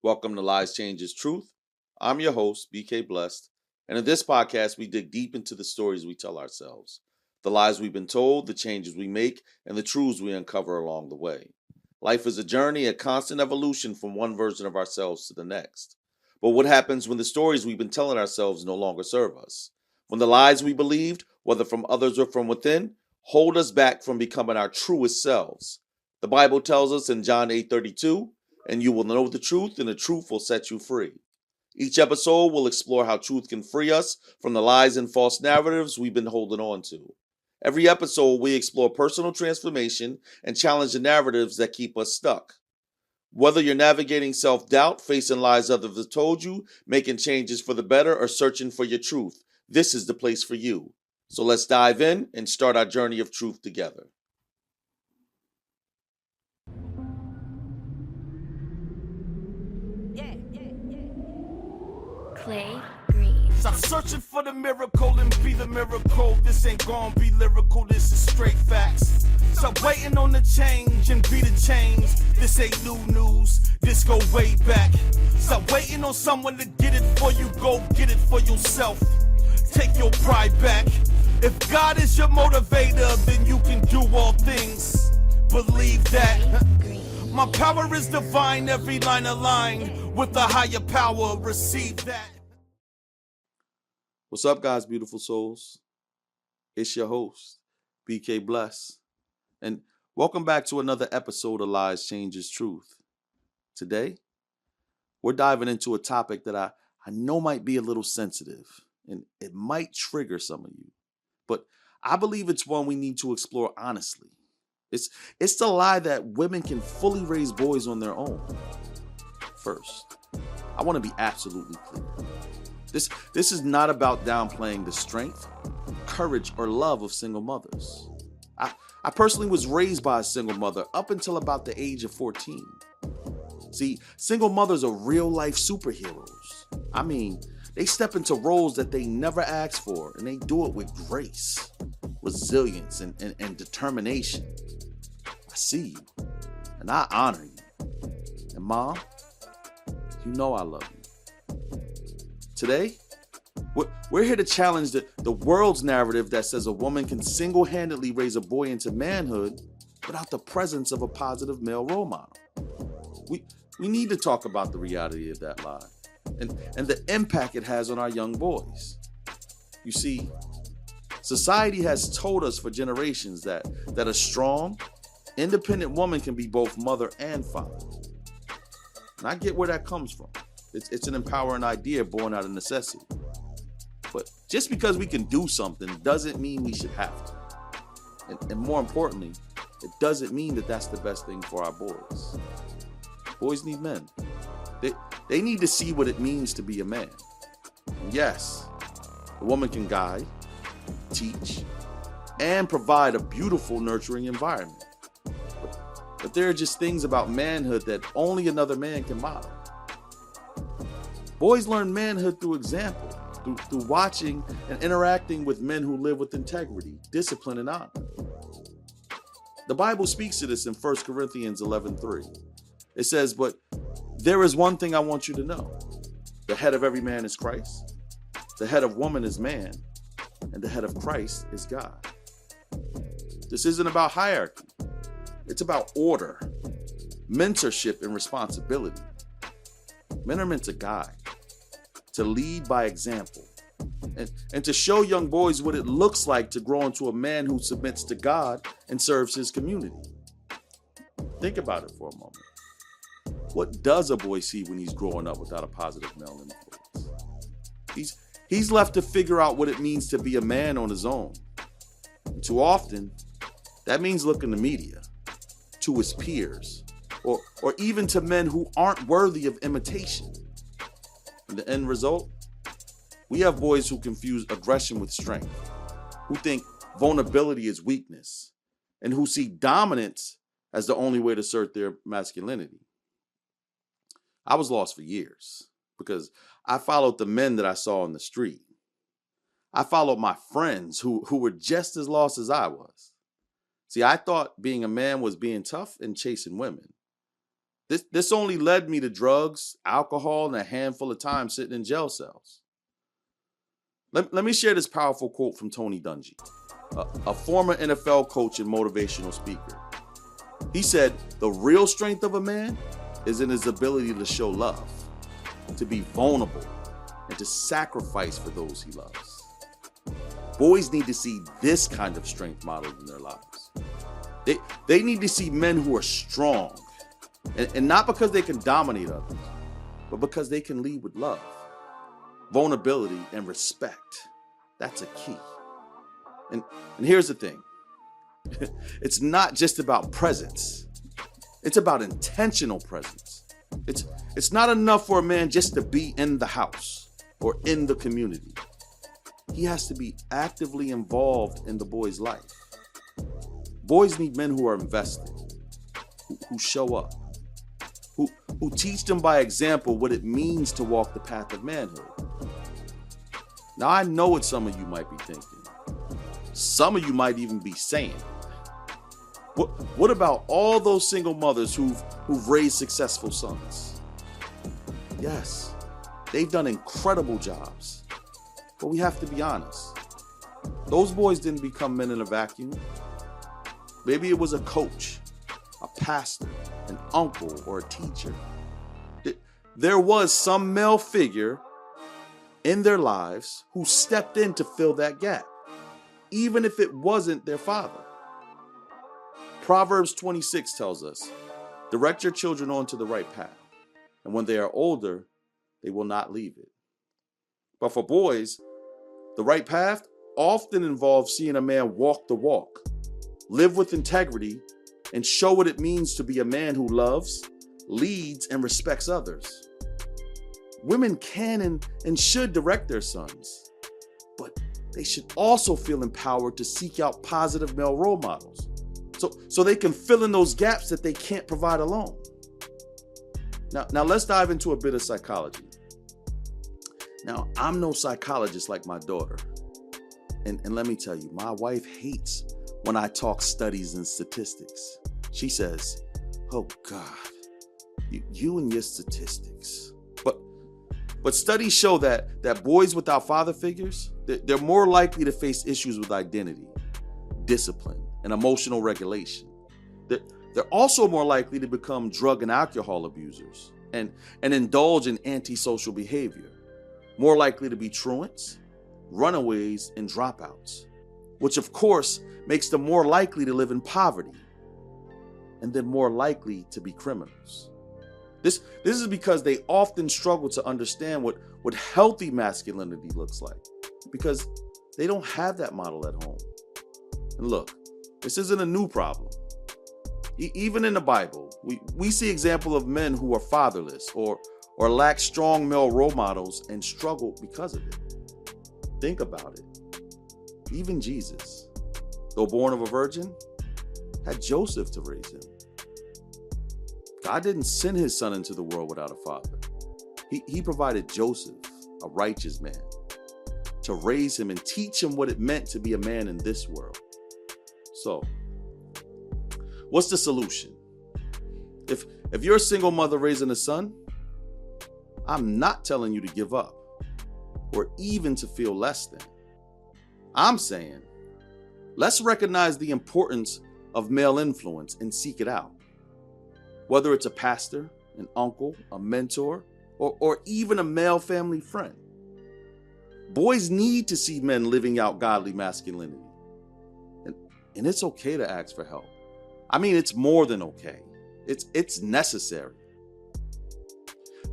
Welcome to Lies Changes Truth. I'm your host, BK Blessed, and in this podcast, we dig deep into the stories we tell ourselves, the lies we've been told, the changes we make, and the truths we uncover along the way. Life is a journey, a constant evolution from one version of ourselves to the next. But what happens when the stories we've been telling ourselves no longer serve us? When the lies we believed, whether from others or from within, hold us back from becoming our truest selves? The Bible tells us in John 8:32, and you will know the truth, and the truth will set you free. Each episode will explore how truth can free us from the lies and false narratives we've been holding on to. Every episode, we explore personal transformation and challenge the narratives that keep us stuck. Whether you're navigating self doubt, facing lies others have told you, making changes for the better, or searching for your truth, this is the place for you. So let's dive in and start our journey of truth together. Clay Green. Stop searching for the miracle and be the miracle. This ain't gonna be lyrical, this is straight facts. Stop waiting on the change and be the change. This ain't new news, this go way back. Stop waiting on someone to get it for you, go get it for yourself. Take your pride back. If God is your motivator, then you can do all things. Believe that. My power is divine, every line aligned with the higher power. Receive that. What's up, guys, beautiful souls? It's your host, BK Bless, and welcome back to another episode of Lies Changes Truth. Today, we're diving into a topic that I know might be a little sensitive, and it might trigger some of you, but I believe it's one we need to explore honestly. It's the lie that women can fully raise boys on their own. First, I want to be absolutely clear. This is not about downplaying the strength, courage, or love of single mothers. I personally was raised by a single mother up until about the age of 14. See, single mothers are real-life superheroes. I mean, they step into roles that they never asked for, and they do it with grace, resilience, and determination. I see you, and I honor you. And Mom, you know I love you. Today, we're here to challenge the world's narrative that says a woman can single-handedly raise a boy into manhood without the presence of a positive male role model. We need to talk about the reality of that lie and the impact it has on our young boys. You see, society has told us for generations that a strong, independent woman can be both mother and father. And I get where that comes from. It's an empowering idea born out of necessity. But just because we can do something doesn't mean we should have to. And more importantly, it doesn't mean that that's the best thing for our boys. Boys need men. They need to see what it means to be a man. And yes, a woman can guide, teach, and provide a beautiful, nurturing environment. But there are just things about manhood that only another man can model. Boys learn manhood through example, through watching and interacting with men who live with integrity, discipline, and honor. The Bible speaks to this in 1 Corinthians 11:3. It says, "But there is one thing I want you to know. The head of every man is Christ. The head of woman is man. And the head of Christ is God." This isn't about hierarchy. It's about order, mentorship, and responsibility. Men are meant to guide, to lead by example, and to show young boys what it looks like to grow into a man who submits to God and serves his community. Think about it for a moment. What does a boy see when he's growing up without a positive male influence? He's left to figure out what it means to be a man on his own. And too often, that means looking to media, to his peers, or even to men who aren't worthy of imitation. And the end result? We have boys who confuse aggression with strength, who think vulnerability is weakness, and who see dominance as the only way to assert their masculinity. I was lost for years because I followed the men that I saw on the street. I followed my friends who were just as lost as I was. See, I thought being a man was being tough and chasing women. This only led me to drugs, alcohol, and a handful of time sitting in jail cells. Let me share this powerful quote from Tony Dungy, a former NFL coach and motivational speaker. He said, "The real strength of a man is in his ability to show love, to be vulnerable, and to sacrifice for those he loves." Boys need to see this kind of strength modeled in their lives. They need to see men who are strong, and not because they can dominate others, but because they can lead with love, vulnerability, and respect. That's a key. And here's the thing. It's not just about presence. It's about intentional presence. It's not enough for a man just to be in the house or in the community. He has to be actively involved in the boy's life. Boys need men who are invested, who show up, who teach them by example what it means to walk the path of manhood. Now, I know what some of you might be thinking. Some of you might even be saying, what about all those single mothers who've raised successful sons? Yes, they've done incredible jobs, but we have to be honest. Those boys didn't become men in a vacuum. Maybe it was a coach, a pastor, an uncle, or a teacher. There was some male figure in their lives who stepped in to fill that gap, even if it wasn't their father. Proverbs 26 tells us, "Direct your children onto the right path, and when they are older, they will not leave it." But for boys, the right path often involves seeing a man walk the walk, live with integrity, and show what it means to be a man who loves, leads, and respects others. Women can and should direct their sons, but they should also feel empowered to seek out positive male role models so they can fill in those gaps that they can't provide alone. Now let's dive into a bit of psychology. Now, I'm no psychologist like my daughter. And let me tell you, my wife hates when I talk studies and statistics. She says, "Oh God, you and your statistics." But studies show that boys without father figures, they're more likely to face issues with identity, discipline, and emotional regulation. They're also more likely to become drug and alcohol abusers and indulge in antisocial behavior, more likely to be truants, runaways, and dropouts, which of course makes them more likely to live in poverty and then more likely to be criminals. This is because they often struggle to understand what healthy masculinity looks like, because they don't have that model at home. And look, this isn't a new problem. Even in the Bible, we see examples of men who are fatherless or lack strong male role models and struggle because of it. Think about it. Even Jesus, though born of a virgin, had Joseph to raise him. God didn't send his son into the world without a father. He provided Joseph, a righteous man, to raise him and teach him what it meant to be a man in this world. So, what's the solution? If you're a single mother raising a son, I'm not telling you to give up or even to feel less than. I'm saying, let's recognize the importance of male influence and seek it out. Whether it's a pastor, an uncle, a mentor, or even a male family friend. Boys need to see men living out godly masculinity. And it's okay to ask for help. I mean, it's more than okay. It's necessary.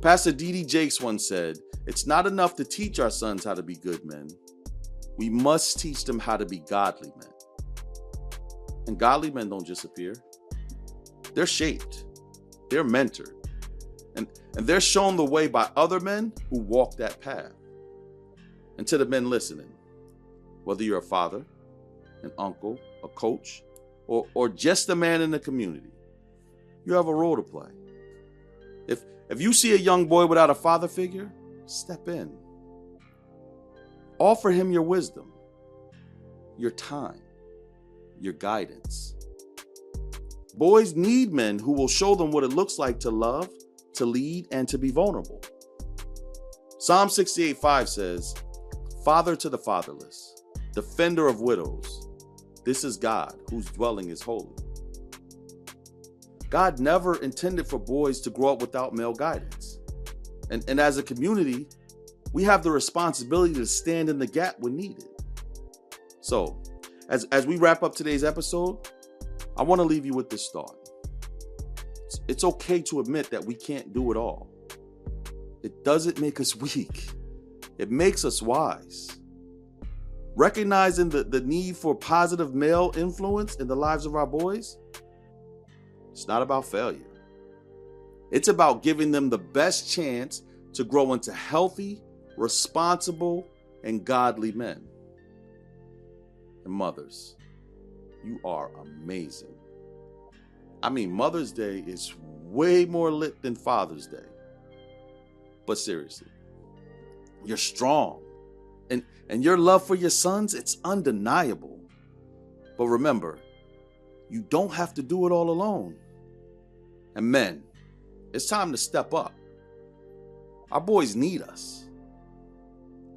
Pastor D.D. Jakes once said, "It's not enough to teach our sons how to be good men. We must teach them how to be godly men." And godly men don't just appear. They're shaped. They're mentored. And they're shown the way by other men who walk that path. And to the men listening, whether you're a father, an uncle, a coach, or just a man in the community, you have a role to play. If you see a young boy without a father figure, step in. Offer him your wisdom, your time, your guidance. Boys need men who will show them what it looks like to love, to lead, and to be vulnerable. Psalm 68:5 says, "Father to the fatherless, defender of widows, this is God, whose dwelling is holy." God never intended for boys to grow up without male guidance. And as a community, we have the responsibility to stand in the gap when needed. So, as we wrap up today's episode, I want to leave you with this thought. It's okay to admit that we can't do it all. It doesn't make us weak. It makes us wise. Recognizing the need for positive male influence in the lives of our boys, it's not about failure. It's about giving them the best chance to grow into healthy, responsible, and godly men. And mothers, you are amazing. I mean, Mother's Day is way more lit than Father's Day. But seriously, you're strong. And your love for your sons, it's undeniable. But remember, you don't have to do it all alone. And men, it's time to step up. Our boys need us.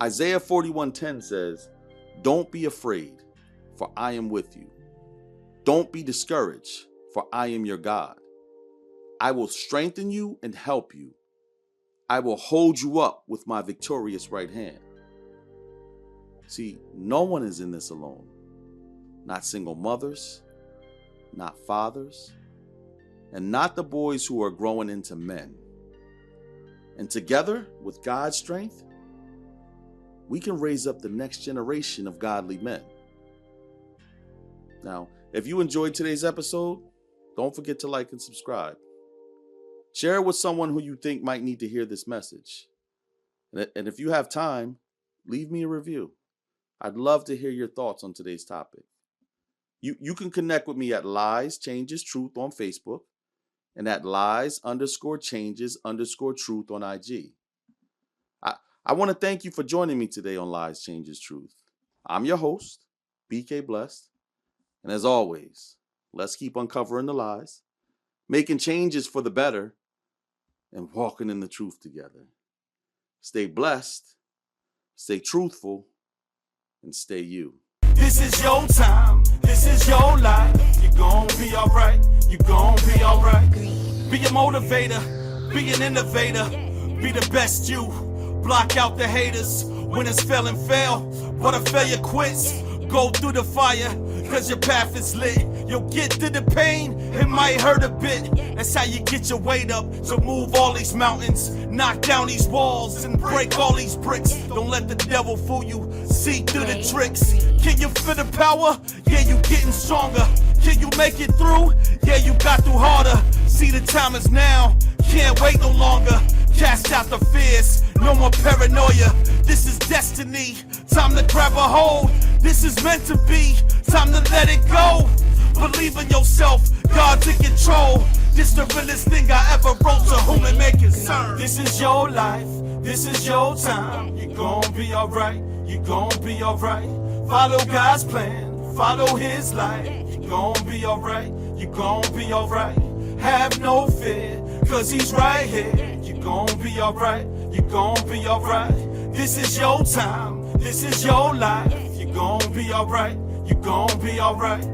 Isaiah 41:10 says, "Don't be afraid, for I am with you. Don't be discouraged, for I am your God. I will strengthen you and help you. I will hold you up with my victorious right hand." See, no one is in this alone. Not single mothers, not fathers, and not the boys who are growing into men. And together, with God's strength, we can raise up the next generation of godly men. Now, if you enjoyed today's episode, don't forget to like and subscribe. Share it with someone who you think might need to hear this message. And if you have time, leave me a review. I'd love to hear your thoughts on today's topic. You can connect with me at Lies Changes Truth on Facebook and at Lies_Changes_Truth on IG. I want to thank you for joining me today on Lies Changes Truth. I'm your host, BK Blessed. And as always, let's keep uncovering the lies, making changes for the better, and walking in the truth together. Stay blessed, stay truthful, and stay you. This is your time, this is your life. You're gonna be alright, you're gonna be alright. Be a motivator, be an innovator, be the best you. Block out the haters, winners fail and fail, but a failure quits. Go through the fire, cause your path is lit. You'll get through the pain, it might hurt a bit. That's how you get your weight up, so move all these mountains. Knock down these walls and break all these bricks. Don't let the devil fool you, see through the tricks. Can you feel the power? Yeah, you getting stronger. Can you make it through? Yeah, you got through harder. See, the time is now, can't wait no longer. Cast out the fears, no more paranoia. This is destiny, time to grab a hold. This is meant to be, time to let it go. Believe in yourself, God's in control. This the realest thing I ever wrote, to whom it may concern. This is your life, this is your time. You're gonna be alright, you're gonna be alright. Follow God's plan, follow His light. You're gonna be alright, you're gonna be alright. Have no fear, cause He's right here. You're gonna be alright, you're gonna be alright. This is your time, this is your life. You're gonna be alright, you're gonna be alright.